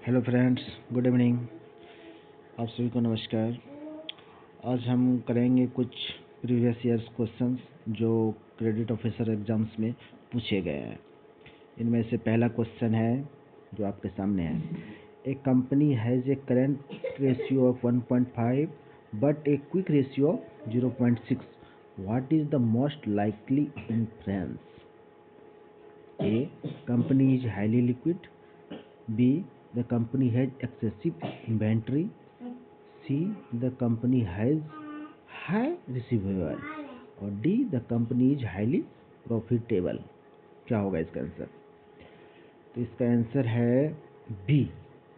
Hello friends, good evening. आप सभी को नमस्कार। आज हम करेंगे कुछ प्रीवियस ईयर्स क्वेश्चंस जो क्रेडिट ऑफिसर एग्जाम्स में पूछे गए हैं। इनमें से पहला क्वेश्चन है जो आपके सामने है। A company has a current ratio of 1.5 but a quick ratio of 0.6. What is the most likely inference? A, company is highly liquid. B, the company has excessive inventory. C, the company has high receivable. और D, the company is highly profitable. क्या होगा इसका answer? तो इसका answer है B,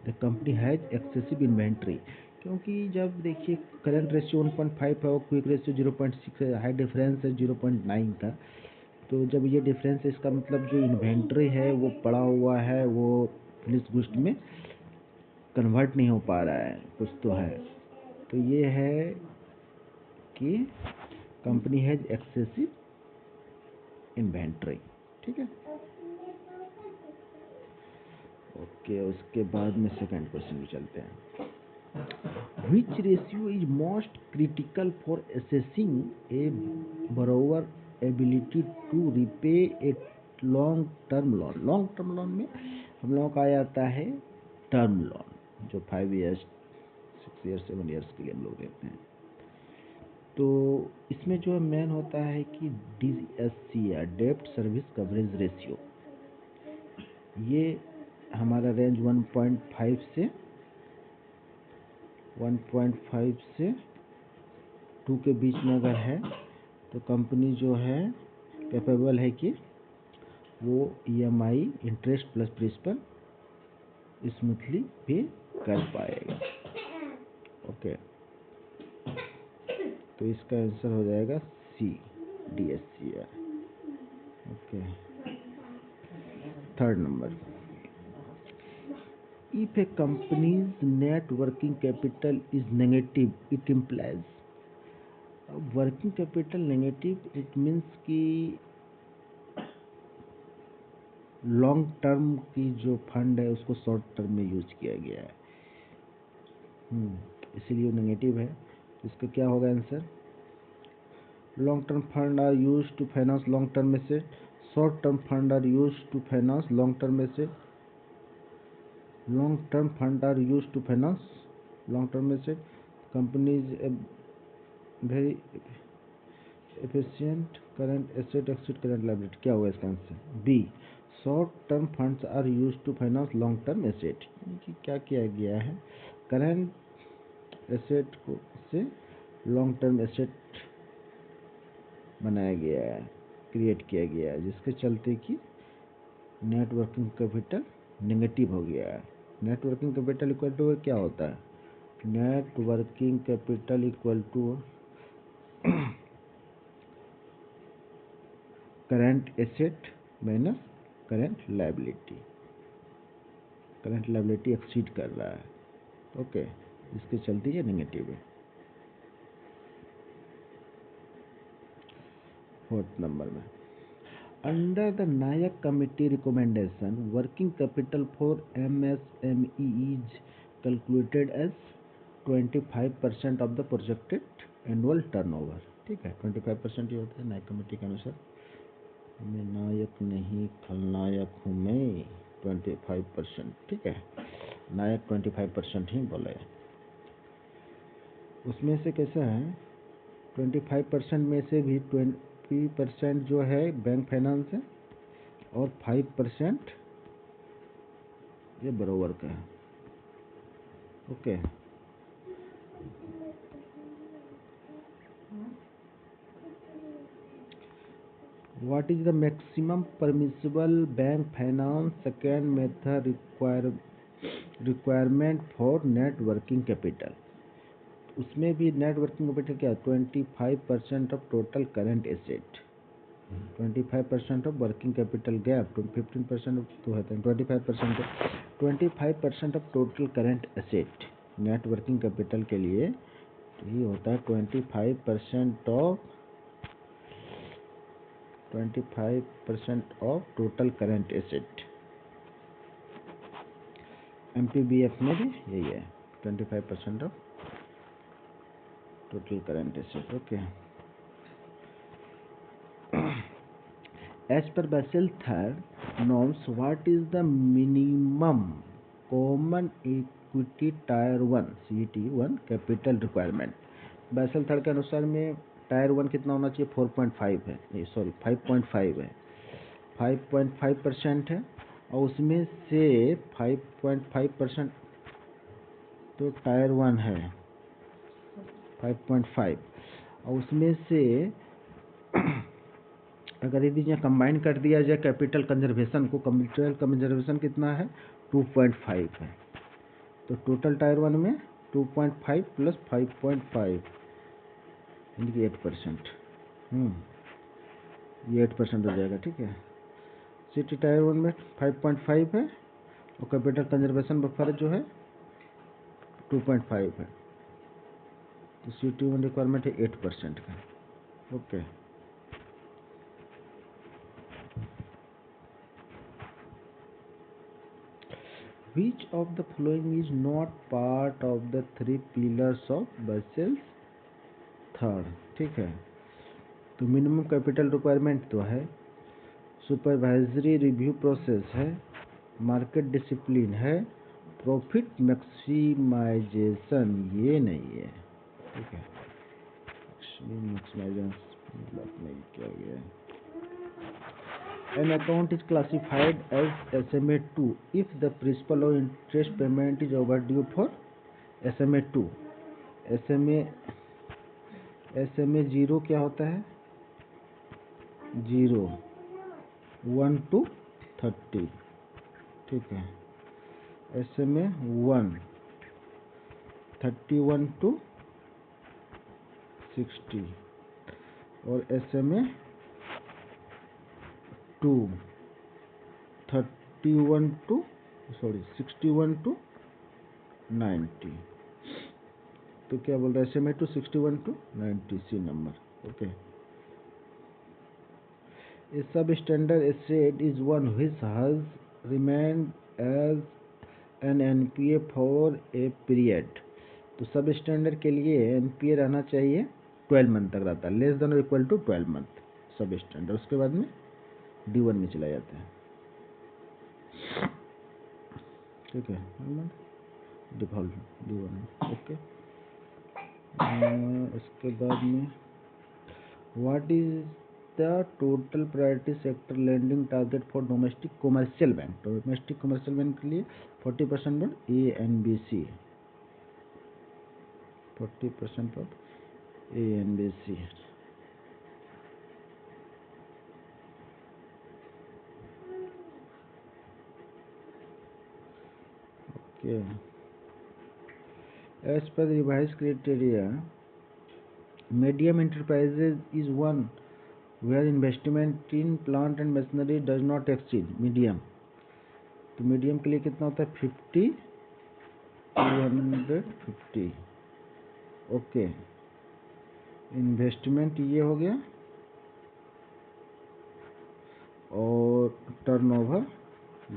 the company has excessive inventory. क्योंकि जब देखिए करंट रेशियो 1.5 है और क्विक रेशियो 0.6 है, हाई डिफरेंस है 0.9 का, तो जब ये डिफरेंस है इसका मतलब जो इन्वेंट्री है वो पड़ा हुआ है, वो फिनिश गुड्स में कन्वर्ट नहीं हो पा रहा है, कुछ तो है। तो ये है कि कंपनी हैज एक्सेसिव इन्वेंट्री। ठीक है, ओके। उसके बाद में सेकंड क्वेश्चन में चलते हैं। Which ratio is most critical for assessing a borrower ability to repay a long term loan? Long term loan में हम लोगों का आ जाता है टर्म लोन, जो 5 ईयर्स 6 ईयर्स 7 ईयर्स के लिए हम लोग लेते हैं। तो इसमें जो मेन होता है कि DSC या डेब्ट सर्विस कवरेज रेशियो, ये हमारा रेंज 1.5 से 2 के बीच में अगर है तो कंपनी जो है कैपेबल है कि वो EMI interest plus principal smoothly pay कर पाएगा। ओके, तो इसका आंसर हो जाएगा C, DSC। Okay, third number. If a company's net working capital is negative, it implies working capital negative. It means कि लॉन्ग टर्म की जो फंड है उसको शॉर्ट टर्म में यूज किया गया है, इसीलिए नेगेटिव है। तो इसका क्या होगा answer? Long term fund are use to finance long term asset. Short term fund are use to finance long term asset. Long term fund are use to finance long term asset. Companies very efficient current asset exit current liability. क्या होगा इसका answer? B, short term funds are use to finance long term asset. क्या किया गया है, current asset को से long term asset बनाया गया है, क्रिएट किया गया है, जिसके चलते कि नेट वर्किंग कैपिटल नेगेटिव हो गया है. Net working capital equal to क्या होता है? Net working capital equal to current asset minus current liability. Current liability exceed कर रहा है, ओके, इसके चलते ये नेगेटिव है. फोर्थ नंबर में, under the Nayak committee recommendation working capital for MSME is calculated as 25% of the projected annual turnover. ठीक है, 25% ही होता है नायक कमेटी के अनुसार. मैं नायक नहीं खलनायक हूँ मैं. 25%, ठीक है, नायक 25% ही बोले. उसमें से कैसा है, 25% में से भी 20% जो है बैंक फाइनेंस है और 5% ये बरोबर का है. Okay, what is the maximum permissible bank finance second method requirement for net working capital? उसमें भी नेट वर्किंग कैपिटल क्या है? 25% of total current asset. 25% of working capital gap, 15% तो है 25%. 25% of total current asset net working capital के लिए तो ये होता है 25% of total current asset. MPBF में भी यही है 25% of total current asset. Okay. As per Basel III norms, what is the minimum common equity tier 1 CET1 capital requirement? Basel III के अनुसार में टायर 1 कितना होना चाहिए? 4.5 है, नहीं सॉरी 5.5 है, 5.5% है, और उसमें से 5.5% तो टायर 1 है 5.5, और उसमें से अगर यदि यहाँ कंबाइन कर दिया जाए कैपिटल कंजर्वेशन को, कैपिटल कंजर्वेशन कितना है? 2.5 है। तो टोटल टायर 1 में 2.5 प्लस 5.5 यानी कि 8%। ये 8% हो जाएगा, ठीक है। सिटी टायर 1 में 5.5 है और कैपिटल कंजर्वेशन बफर जो है 2.5 है, तो CET1 रिक्वायरमेंट है 8% का। Okay. Which of the following is not part of the 3 pillars of Basel III? ठीक है, तो मिनिमम कैपिटल रिक्वायरमेंट तो है, सुपरवाइजरी रिव्यू प्रोसेस है, मार्केट डिसिप्लिन है, प्रॉफिट मैक्सिमाइजेशन ये नहीं है, ठीक है। मैक्सिमाइजेशन मतलब नहीं किया गया है। An account is classified as SMA2 if the principal or interest payment is overdue for SMA2। SMA 0 क्या होता है? 0 1 to 30, ठीक है। SMA 1 31 to 60 और SMA 2 61 to 90। तो क्या बोल रहा है? SMA 2 61 to 90 C number. Okay. A substandard asset is one which has remained as an NPA for a period। तो सब स्टैंडर्ड के लिए NPA रहना चाहिए 12 मंथ तक रहता है, लेस देन और इक्वल टू 12 मंथ सब स्टैंडर्ड। उसके बाद में D1 में चला जाता है, ठीक है। Default D1। ओके। उसके बाद में what is the total priority sector lending target for domestic commercial bank? Domestic commercial bank के लिए 40% of ANBC, 40% of ANBC। Okay. As per revise criteria medium enterprises is one where investment in plant and machinery does not exceed medium। तो medium के लिए कितना होता है? 50 250। Okay. Investment ये हो गया और टर्नओवर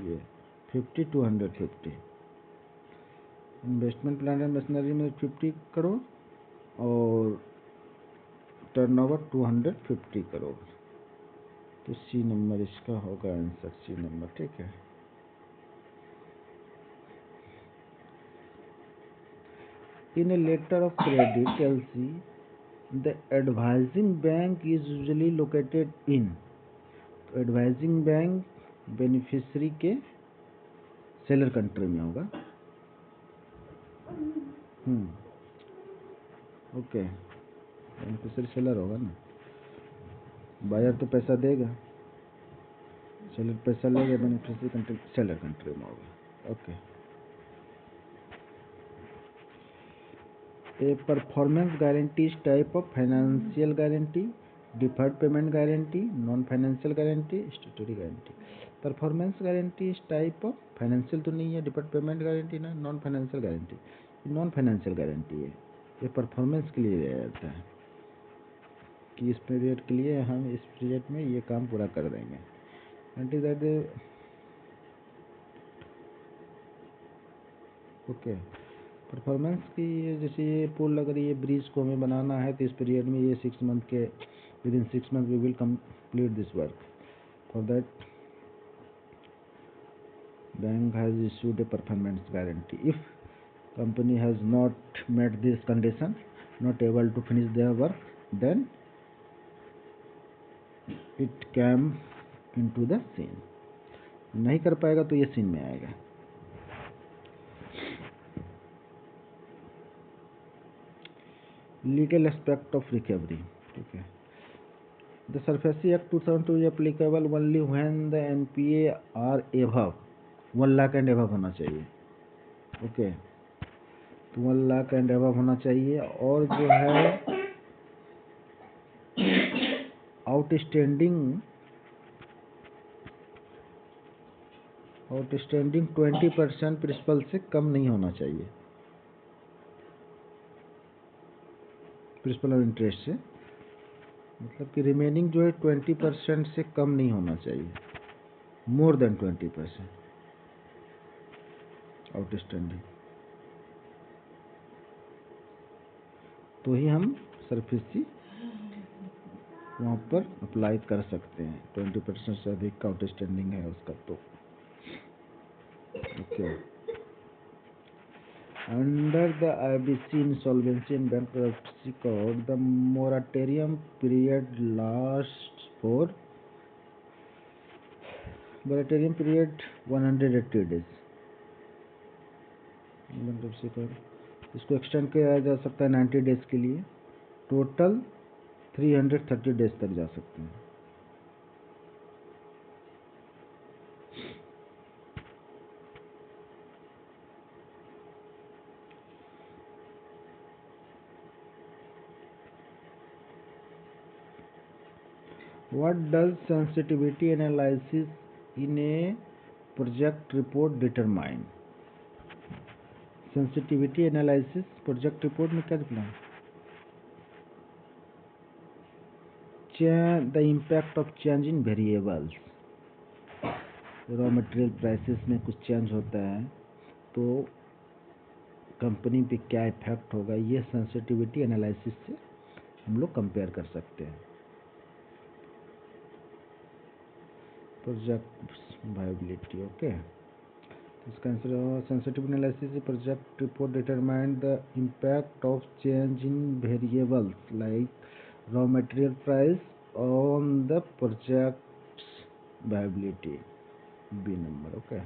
ये 50 250। इन्वेस्टमेंट प्लांट एंड मशीनरी में 50 करोड़ और टर्नओवर 250 करोड़। तो सी नंबर इसका होगा आंसर, सी नंबर, ठीक है। In a letter of credit LC, the advising bank is usually located in। तो एडवाइजिंग बैंक बेनिफिशियरी के सेलर कंट्री में होगा। ओके। बेनिफिशियरी सेलर होगा ना, बायर तो पैसा देगा, सेलर पैसा लेगा, बेनिफिशियरी कंट्री सेलर कंट्री में होगा। Okay. A performance guarantee is type of financial guarantee, deferred payment guarantee, non-financial guarantee, statutory guarantee। Performance guarantee इस टाइप ऑफ फाइनेंशियल तो नहीं है, डिफर्ड पेमेंट गारंटी ना, non financial guarantee, non financial guarantee है। ये performance के लिए दिया जाता है कि इस पीरियड के लिए हम इस पीरियड में ये काम पूरा कर देंगे। ओके। परफॉर्मेंस की जैसे ये पुल अगर ये ब्रिज को हमें बनाना है तो इस पीरियड में ये 6 मंथ के within 6 month we will complete this work. For that bank has issued a performance guarantee. If company has not met this condition, not able to finish their work, then it came into the scene। नहीं कर पाएगा तो ये scene में आएगा। Legal aspect of recovery, ठीक है। The SARFAESI act 2002 is applicable only when the NPA are above 1 lakh and above होना चाहिए। ओके, तो 1 लाख एंड एबव होना चाहिए। और जो है आउटस्टैंडिंग 20% प्रिंसिपल से कम नहीं होना चाहिए, प्रिंसिपल और इंटरेस्ट से, मतलब कि रिमेनिंग जो है 20% से कम नहीं होना चाहिए, मोर देन 20% आउटस्टैंडिंग, तो ही हम सरफेसी वहाँ पर अप्लाई कर सकते हैं। 20% से अधिक का आउटस्टैंडिंग है उसका तो okay. Under the IBC insolvency and bankruptcy code the moratorium period last for 180 days. Bankruptcy code इसको एक्सटेंड किया जा सकता है 90 डेज के लिए, टोटल 330 डेज तक जा सकते हैं। What does sensitivity analysis in a project report determine? Sensitivity analysis project report में क्या दिखना है? The impact of change in variables। Raw material prices में कुछ चेंज होता है तो कंपनी पे क्या इफेक्ट होगा, ये सेंसिटिविटी एनालिसिस से हम लोग कंपेयर कर सकते हैं। Project viability, okay. इसका answer sensitive analysis project report determine the impact of change in variables like raw material price on the projects viability. B number, okay.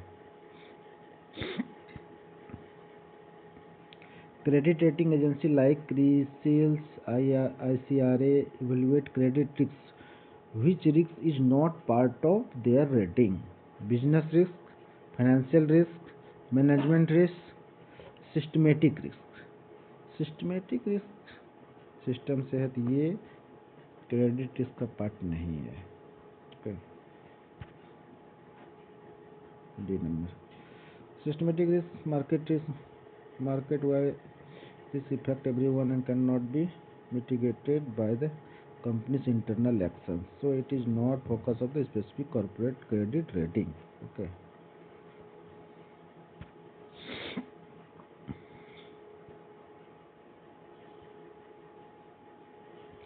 Credit rating agency like Crisil's ICRA evaluate credit risks which risk is not part of their rating: business risk, financial risk, management risk, systematic risk। Systematic risk system से है तो ये credit risk का part नहीं है। Okay, D number. Systematic risk market risk, market wide this affect everyone and cannot be mitigated by the company's internal actions, so it is not focus of the specific corporate credit rating। okay,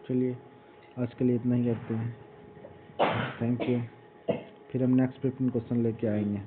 चलिए आज के लिए इतना ही करते हैं। Thank you. फिर हम next 15 question लेके आएंगे।